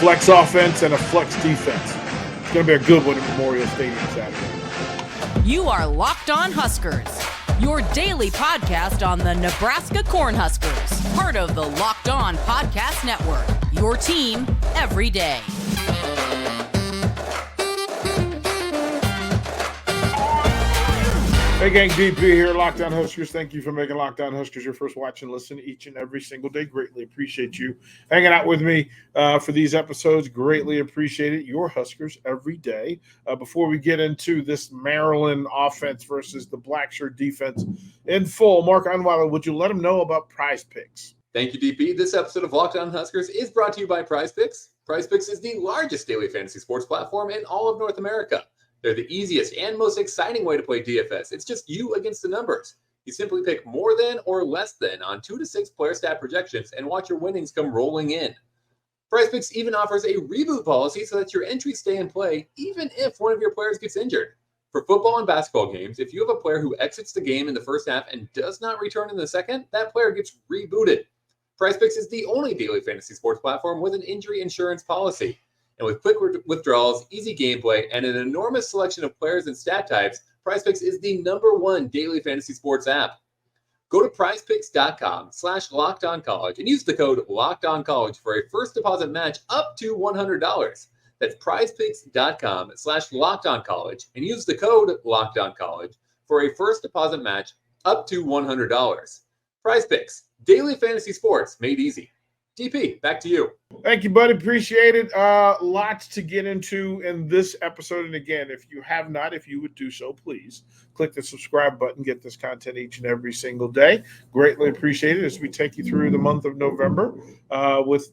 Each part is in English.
flex offense and a flex defense. It's going to be a good one at Memorial Stadium Saturday. You are Locked On Huskers, your daily podcast on the Nebraska Cornhuskers, part of the Locked On Podcast Network, your team every day. Hey gang, DP here, Locked On Huskers. Thank you for making Locked On Huskers your first watch and listen each and every single day. Greatly appreciate you hanging out with me for these episodes. Greatly appreciate it. Your Huskers every day. Before we get into this Maryland offense versus the Blackshirt defense in full, Mark Unweiler, would you let them know about PrizePicks? Thank you, DP. This episode of Locked On Huskers is brought to you by PrizePicks. PrizePicks is the largest daily fantasy sports platform in all of North America. They're the easiest and most exciting way to play DFS. It's just you against the numbers. You simply pick more than or less than on 2 to 6 player stat projections and watch your winnings come rolling in. PrizePicks even offers a reboot policy so that your entries stay in play even if one of your players gets injured. For football and basketball games, if you have a player who exits the game in the first half and does not return in the second, that player gets rebooted. PrizePicks is the only daily fantasy sports platform with an injury insurance policy. And with quick withdrawals, easy gameplay, and an enormous selection of players and stat types, PrizePicks is the #1 daily fantasy sports app. Go to prizepicks.com/lockedoncollege and use the code LOCKEDONCollege for a first deposit match up to $100. That's prizepicks.com/lockedoncollege and use the code LOCKEDONCollege for a first deposit match up to $100. PrizePicks, daily fantasy sports made easy. DP, back to you. Thank you, buddy. Appreciate it. Lots to get into in this episode. And again, if you have not, if you would do so, please click the subscribe button. Get this content each and every single day. Greatly appreciate it as we take you through the month of November with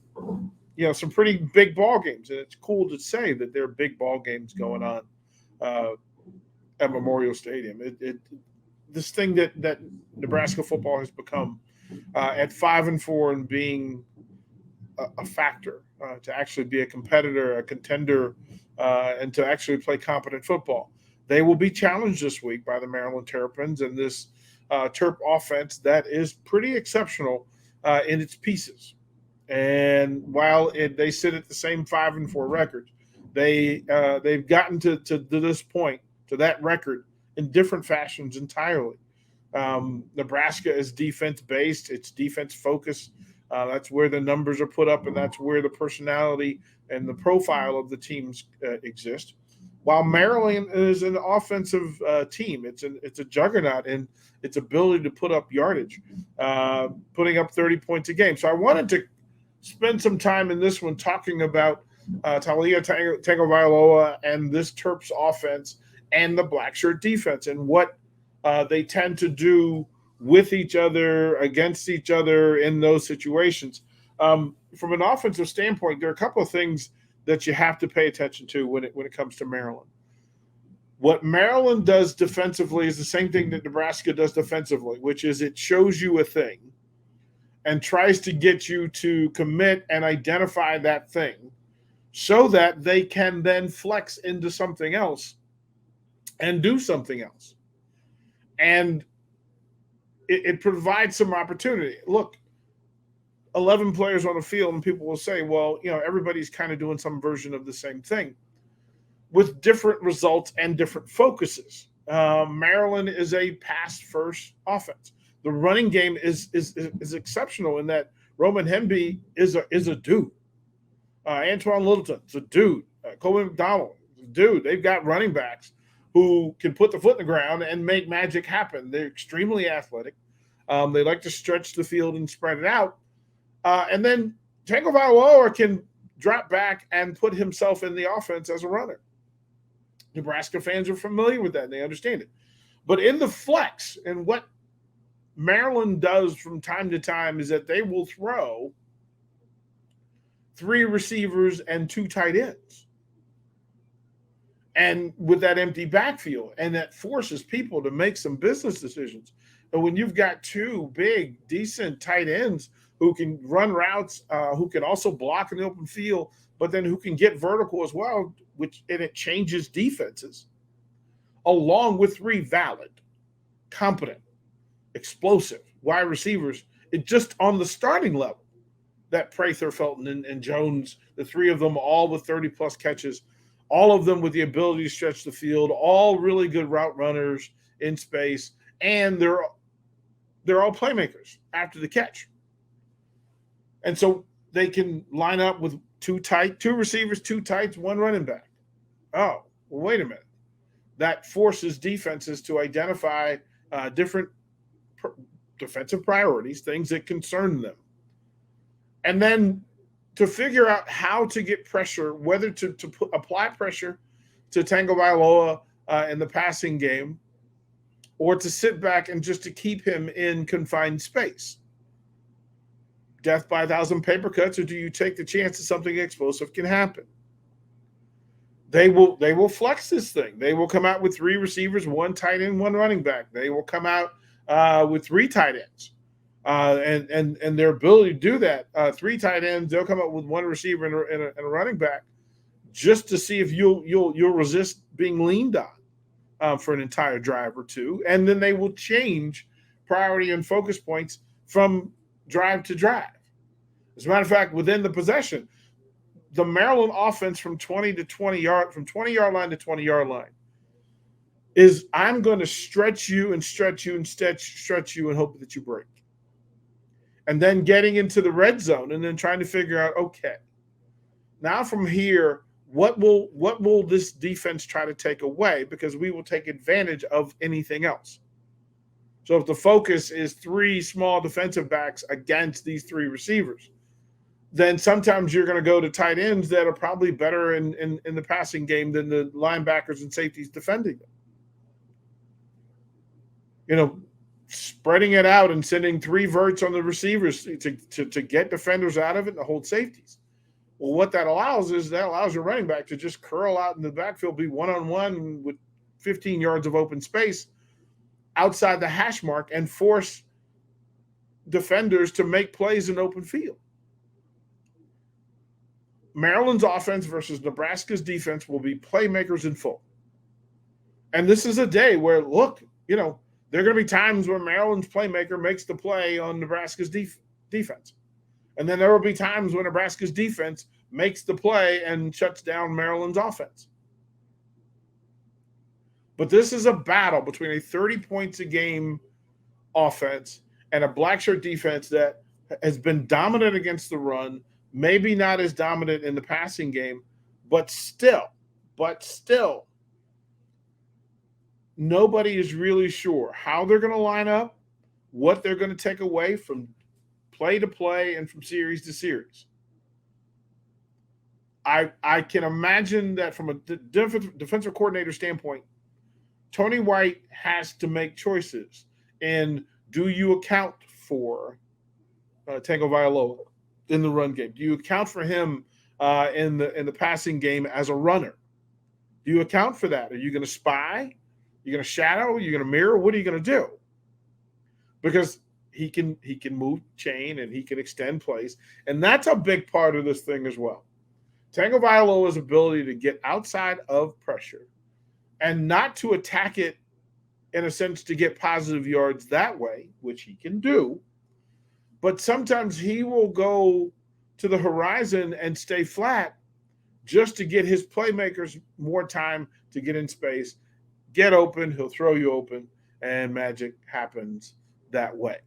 some pretty big ball games. And it's cool to say that there are big ball games going on at Memorial Stadium. This thing that Nebraska football has become at 5-4 and being a factor to actually be a competitor, a contender, and to actually play competent football. They will be challenged this week by the Maryland Terrapins and this Terp offense that is pretty exceptional in its pieces. And while they sit at the same 5-4 record, they've gotten to this point, to that record, in different fashions entirely. Nebraska is defense-based. It's defense-focused. That's where the numbers are put up, and that's where the personality and the profile of the teams exist. While Maryland is an offensive team, it's a juggernaut in its ability to put up yardage, putting up 30 points a game. So I wanted to spend some time in this one talking about Taulia Tagovailoa and this Terps offense and the Blackshirt defense and what they tend to do with each other, against each other in those situations. From an offensive standpoint, there are a couple of things that you have to pay attention to when it comes to Maryland. What Maryland does defensively is the same thing that Nebraska does defensively, which is it shows you a thing and tries to get you to commit and identify that thing so that they can then flex into something else and do something else. And it provides some opportunity. Look, 11 players on the field, and people will say, well, everybody's kind of doing some version of the same thing with different results and different focuses. Maryland is a pass-first offense. The running game is exceptional in that Roman Hemby is a dude. Antoine Littleton's a dude. Colby McDonald is a dude. They've got running backs who can put the foot in the ground and make magic happen. They're extremely athletic. They like to stretch the field and spread it out. And then Tagovailoa can drop back and put himself in the offense as a runner. Nebraska fans are familiar with that, and they understand it. But in the flex, and what Maryland does from time to time is that they will throw 3 receivers and 2 tight ends. And with that empty backfield, and that forces people to make some business decisions. And when you've got 2 big, decent tight ends who can run routes, who can also block in the open field, but then who can get vertical as well, and it changes defenses, along with 3 valid, competent, explosive wide receivers, it just on the starting level. that Prather, Felton, and Jones, the three of them, all with 30-plus catches, all of them with the ability to stretch the field, all really good route runners in space, and they're all playmakers after the catch. And so they can line up with two receivers, two tights, one running back. Oh, well, wait a minute. That forces defenses to identify different defensive priorities, things that concern them. And then to figure out how to get pressure, whether to apply pressure to Tagovailoa in the passing game, or to sit back and just to keep him in confined space. Death by 1,000 paper cuts, or do you take the chance that something explosive can happen? They will flex this thing. They will come out with three receivers, one tight end, one running back. They will come out with three tight ends. And their ability to do that, three tight ends, they'll come up with one receiver and a running back, just to see if you'll resist being leaned on for an entire drive or two, and then they will change priority and focus points from drive to drive. As a matter of fact, within the possession, the Maryland offense from 20 yard line to 20-yard line is, I'm going to stretch you and stretch you and stretch you and hope that you break. And then getting into the red zone and then trying to figure out, okay, now from here, what will this defense try to take away? Because we will take advantage of anything else. So if the focus is three small defensive backs against these three receivers, then sometimes you're going to go to tight ends that are probably better in the passing game than the linebackers and safeties defending them. You know, spreading it out and sending three verts on the receivers to get defenders out of it and to hold safeties. Well, what that allows your running back to just curl out in the backfield, be one-on-one with 15 yards of open space outside the hash mark, and force defenders to make plays in open field. Maryland's offense versus Nebraska's defense will be playmakers in full. And this is a day where, look, you know, there are going to be times where Maryland's playmaker makes the play on Nebraska's defense. And then there will be times when Nebraska's defense makes the play and shuts down Maryland's offense. But this is a battle between a 30 points a game offense and a Blackshirt defense that has been dominant against the run, maybe not as dominant in the passing game, but still, nobody is really sure how they're going to line up, what they're going to take away from play to play and from series to series. I can imagine that from a defensive coordinator standpoint, Tony White has to make choices. And do you account for Tagovailoa in the run game? Do you account for him in the passing game as a runner? Do you account for that? Are you going to spy? You're going to shadow? You're going to mirror? What are you going to do? Because he can move chain and he can extend plays, and that's a big part of this thing as well. Tagovailoa's ability to get outside of pressure and not to attack it in a sense to get positive yards that way, which he can do, but sometimes he will go to the horizon and stay flat just to get his playmakers more time to get in space, get open, he'll throw you open, and magic happens that way.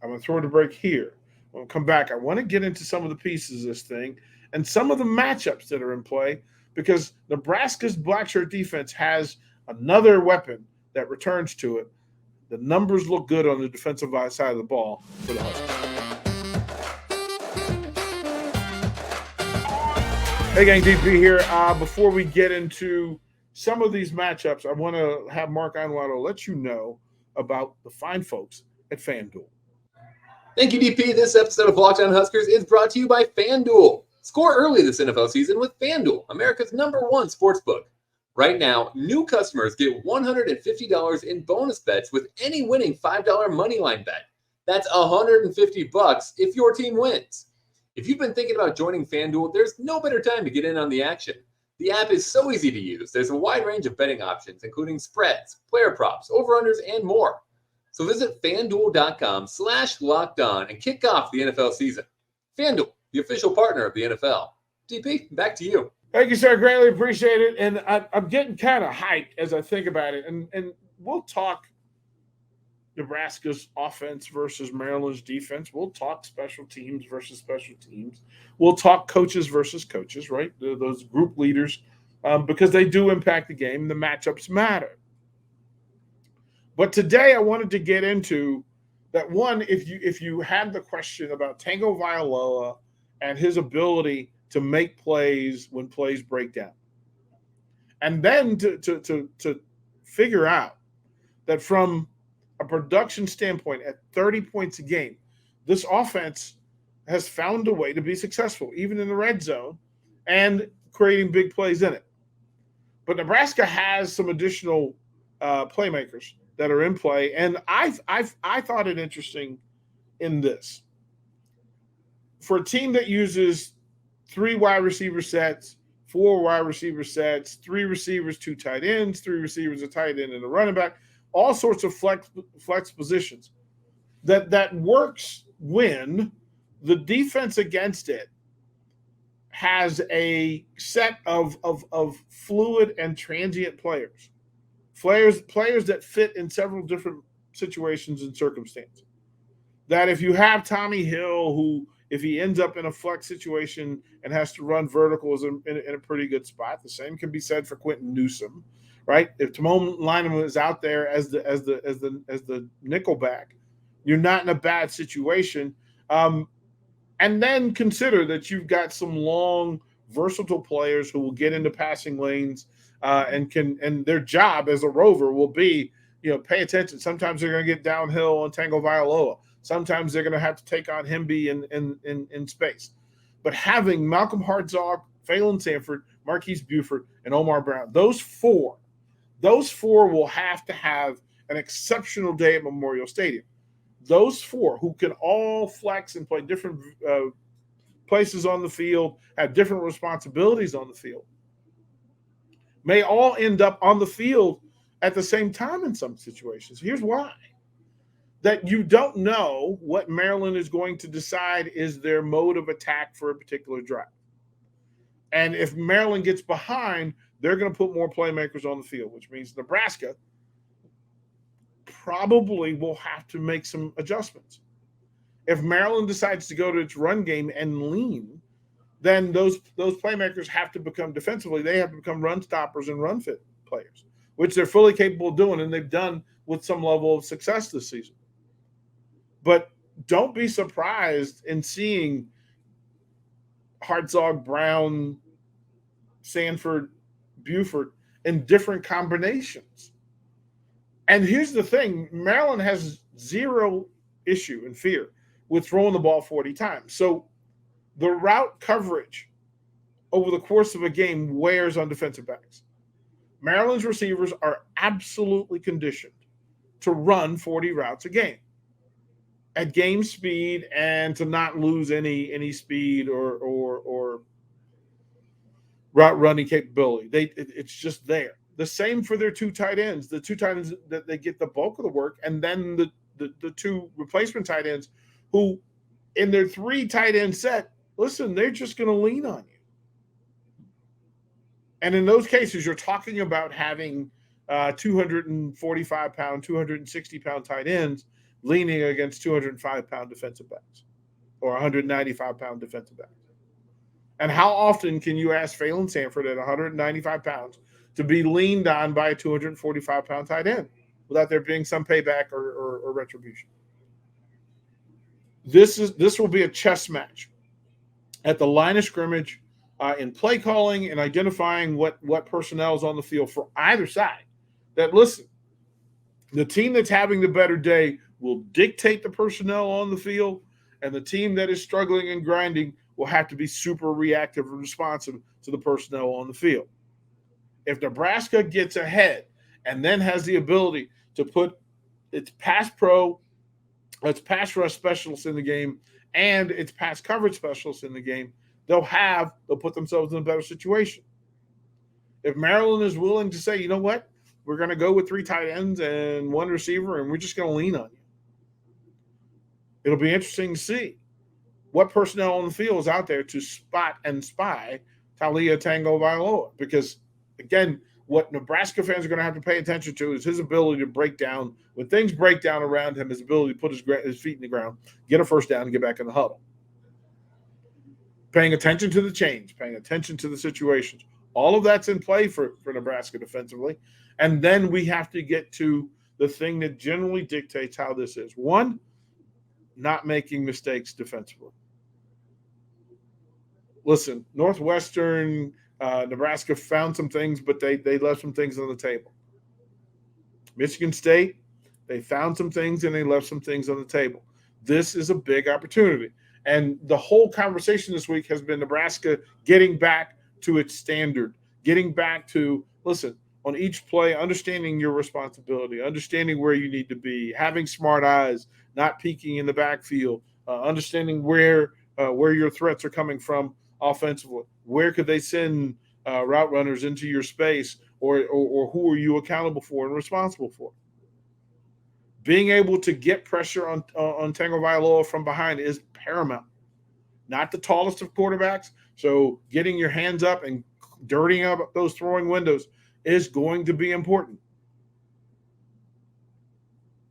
I'm going to throw it a break here. When I come back, I want to get into some of the pieces of this thing and some of the matchups that are in play, because Nebraska's Blackshirt defense has another weapon that returns to it. The numbers look good on the defensive side of the ball for the Huskers. Hey, gang, DP here. Before we get into some of these matchups, I want to have Mark Einwaddle let you know about the fine folks at FanDuel. Thank you, DP. This episode of Locked On Huskers is brought to you by FanDuel. Score early this NFL season with FanDuel, America's #1 sportsbook. Right now, new customers get $150 in bonus bets with any winning $5 moneyline bet. That's $150 if your team wins. If you've been thinking about joining FanDuel, there's no better time to get in on the action. The app is so easy to use. There's a wide range of betting options, including spreads, player props, over-unders, and more. So visit FanDuel.com/LockedOn and kick off the NFL season. FanDuel, the official partner of the NFL. DP, back to you. Thank you, sir. Greatly appreciate it. And I'm getting kind of hyped as I think about it. And we'll talk Nebraska's offense versus Maryland's defense. We'll talk special teams versus special teams. We'll talk coaches versus coaches, right? Those group leaders, because they do impact the game. The matchups matter. But today I wanted to get into that one. If you had the question about Tagovailoa and his ability to make plays when plays break down, and then to figure out that from a production standpoint at 30 points a game, this offense has found a way to be successful, even in the red zone, and creating big plays in it. But Nebraska has some additional playmakers that are in play, and I thought it interesting in this. For a team that uses 3 wide receiver sets, 4 wide receiver sets, 3 receivers, 2 tight ends, 3 receivers, a tight end, and a running back, all sorts of flex positions, that works when the defense against it has a set of fluid and transient players that fit in several different situations and circumstances. That if you have Tommy Hill, who if he ends up in a flex situation and has to run vertical, is in a pretty good spot. The same can be said for Quentin Newsome, right? If Timon Lineman is out there as the nickel back, you're not in a bad situation. And then consider that you've got some long, versatile players who will get into passing lanes and their job as a rover will be, pay attention. Sometimes they're going to get downhill on Tagovailoa. Sometimes they're going to have to take on Hemby in space. But having Malcolm Hartzog, Phelan Sanford, Marquise Buford, and Omar Brown, those four will have to have an exceptional day at Memorial Stadium. Those four who can all flex and play different places on the field, have different responsibilities on the field, may all end up on the field at the same time in some situations. Here's why. That you don't know what Maryland is going to decide is their mode of attack for a particular drive. And if Maryland gets behind, they're going to put more playmakers on the field, which means Nebraska probably will have to make some adjustments. If Maryland decides to go to its run game and lean, then those playmakers have to become defensively. They have to become run stoppers and run fit players, which they're fully capable of doing, and they've done with some level of success this season. But don't be surprised in seeing Hartzog, Brown, Sanford, Buford in different combinations. And here's the thing, Maryland has zero issue and fear with throwing the ball 40 times. So the route coverage over the course of a game wears on defensive backs. Maryland's receivers are absolutely conditioned to run 40 routes a game at game speed and to not lose any speed or route running capability. It's just there. The same for their 2 tight ends. The 2 tight ends that they get the bulk of the work, and then the 2 replacement tight ends who in their 3 tight end set, listen, they're just going to lean on you. And in those cases, you're talking about having 245-pound, 260-pound tight ends leaning against 205-pound defensive backs or 195-pound defensive backs. And how often can you ask Phelan Sanford at 195 pounds to be leaned on by a 245-pound tight end without there being some payback or retribution? This will be a chess match at the line of scrimmage in play calling and identifying what personnel is on the field for either side. That, listen, the team that's having the better day will dictate the personnel on the field, and the team that is struggling and grinding will have to be super reactive and responsive to the personnel on the field. If Nebraska gets ahead and then has the ability to put its pass rush specialists in the game and its pass coverage specialists in the game, they'll put themselves in a better situation. If Maryland is willing to say, you know what, we're going to go with 3 tight ends and 1 receiver, and we're just going to lean on you. It'll be interesting to see what personnel on the field is out there to spot and spy Taulia Tagovailoa, because, again, what Nebraska fans are going to have to pay attention to is his ability to break down. When things break down around him, his ability to put his feet in the ground, get a first down, and get back in the huddle. Paying attention to the change, paying attention to the situations. All of that's in play for Nebraska defensively. And then we have to get to the thing that generally dictates how this is. 1, not making mistakes defensively. Listen, Northwestern, Nebraska found some things, but they left some things on the table. Michigan State, they found some things and they left some things on the table. This is a big opportunity. And the whole conversation this week has been Nebraska getting back to its standard, getting back to, listen, on each play, understanding your responsibility, understanding where you need to be, having smart eyes, not peeking in the backfield, understanding where your threats are coming from offensively. Where could they send route runners into your space, or who are you accountable for and responsible for? Being able to get pressure on Tagovailoa from behind is paramount. Not the tallest of quarterbacks, so getting your hands up and dirtying up those throwing windows is going to be important.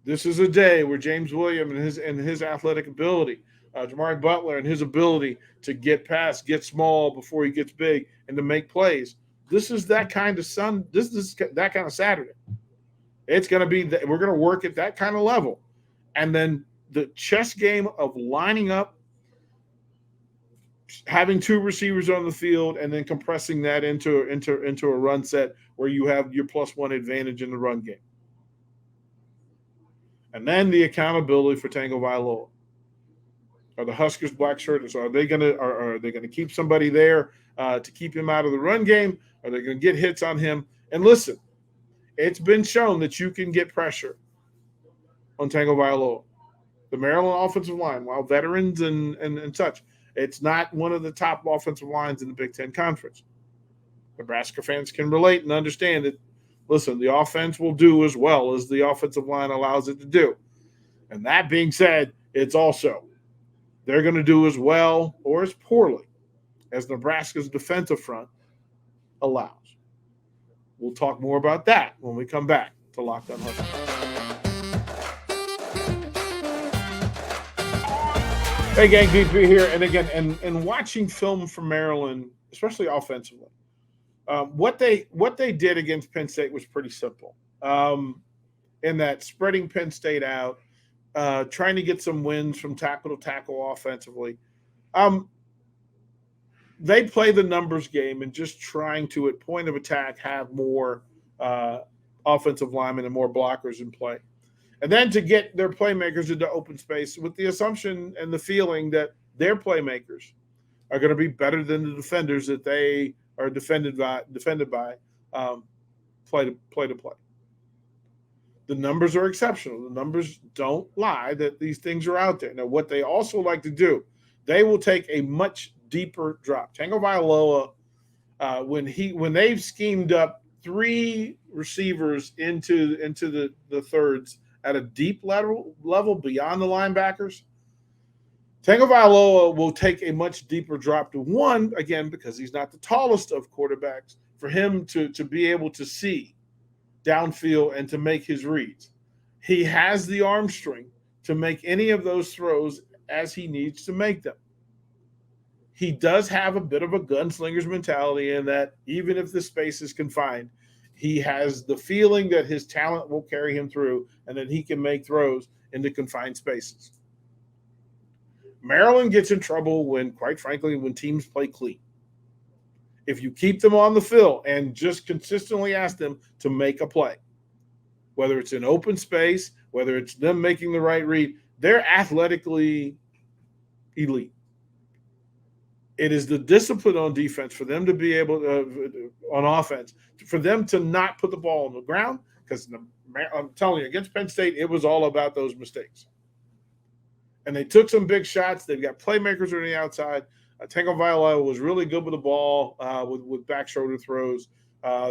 This is a day where James Williams and his athletic ability, Jamari Butler and his ability to get past, get small before he gets big, and to make plays. This is that kind of This is that kind of Saturday. It's going to be we're going to work at that kind of level, and then the chess game of lining up, having 2 receivers on the field, and then compressing that into a run set where you have your +1 advantage in the run game. And then the accountability for Tagovailoa. Are the Huskers Blackshirts? Are they gonna keep somebody there to keep him out of the run game? Are they gonna get hits on him? And listen, it's been shown that you can get pressure on Tagovailoa. The Maryland offensive line, while veterans and such, it's not one of the top offensive lines in the Big Ten Conference. Nebraska fans can relate and understand that, listen, the offense will do as well as the offensive line allows it to do. And that being said, it's also they're going to do as well or as poorly as Nebraska's defensive front allows. We'll talk more about that when we come back to Locked On Huskers. Hey, gang, DP here. And again, and watching film from Maryland, especially offensively, what they did against Penn State was pretty simple. In that spreading Penn State out, trying to get some wins from tackle to tackle offensively. They play the numbers game and just trying to, at point of attack, have more offensive linemen and more blockers in play. And then to get their playmakers into open space with the assumption and the feeling that their playmakers are going to be better than the defenders that they are defended by play to play. The numbers are exceptional. The numbers don't lie that these things are out there. Now, what they also like to do, they will take a much deeper drop. Tagovailoa, when they've schemed up 3 receivers into the thirds at a deep level beyond the linebackers, Tagovailoa will take a much deeper drop to 1, again, because he's not the tallest of quarterbacks, for him to be able to see downfield and to make his reads. He has the arm strength to make any of those throws as he needs to make them. He does have a bit of a gunslinger's mentality in that even if the space is confined, he has the feeling that his talent will carry him through and that he can make throws into confined spaces. Maryland gets in trouble when teams play clean. If you keep them on the field and just consistently ask them to make a play, whether it's in open space, whether it's them making the right read, they're athletically elite. It is the discipline on defense for them to be able to, on offense, for them to not put the ball on the ground, because I'm telling you, against Penn State, it was all about those mistakes. And they took some big shots. They've got playmakers on the outside. Tagovailoa was really good with the ball with back shoulder throws.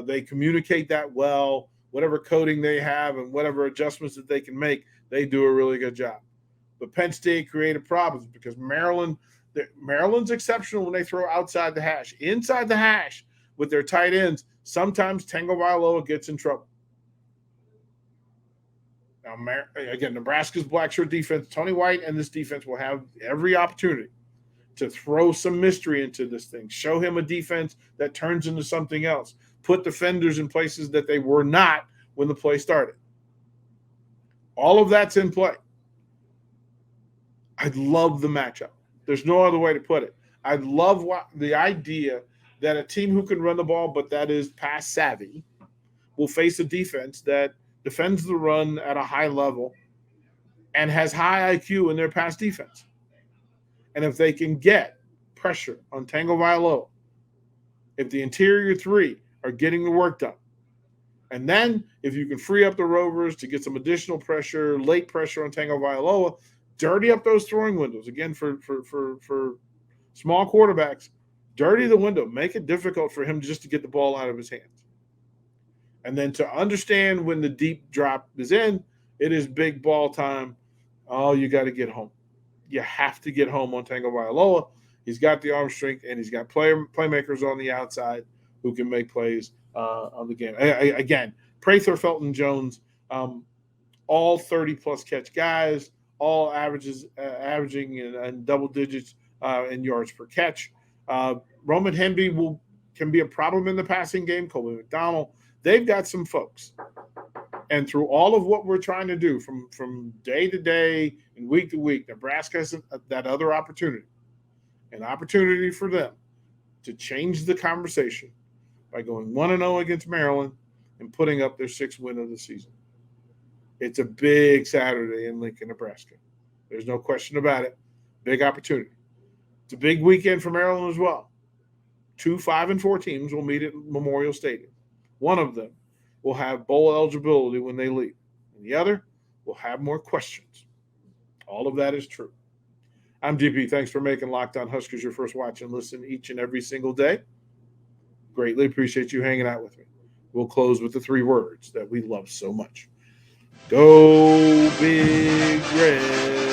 They communicate that well whatever coating they have and whatever adjustments that they can make, they do a really good job. But Penn State created problems because Maryland's exceptional when they throw outside the hash. Inside the hash with their tight ends, sometimes Tagovailoa gets in trouble. Now, again, Nebraska's Blackshirt defense, Tony White and this defense will have every opportunity to throw some mystery into this thing, show him a defense that turns into something else, put defenders in places that they were not when the play started. All of that's in play. I love the matchup. There's no other way to put it. I love the idea that a team who can run the ball, but that is pass savvy, will face a defense that defends the run at a high level and has high IQ in their pass defense. And if they can get pressure on Tagovailoa, if the interior three are getting the work done, and then if you can free up the Rovers to get some additional pressure, late pressure on Tagovailoa, dirty up those throwing windows. Again, for small quarterbacks, dirty the window. Make it difficult for him just to get the ball out of his hands. And then to understand when the deep drop is in, it is big ball time. Oh, you got to get home. You have to get home on Tagovailoa. He's got the arm strength, and he's got playmakers on the outside who can make plays on the game. Again, Prather, Felton, Jones, all 30-plus catch guys, all averaging in double digits in yards per catch. Roman Hemby can be a problem in the passing game. Colby McDonald. They've got some folks. And through all of what we're trying to do from day to day and week to week, Nebraska has that other opportunity, an opportunity for them to change the conversation by going 1-0 against Maryland and putting up their 6th win of the season. It's a big Saturday in Lincoln, Nebraska. There's no question about it. Big opportunity. It's a big weekend for Maryland as well. 2 5-4 teams will meet at Memorial Stadium. One of them will have bowl eligibility when they leave, and the other will have more questions. All of that is true. I'm DP. Thanks for making Locked On Huskers your first watch and listen each and every single day. Greatly appreciate you hanging out with me. We'll close with the 3 words that we love so much. Go Big Red.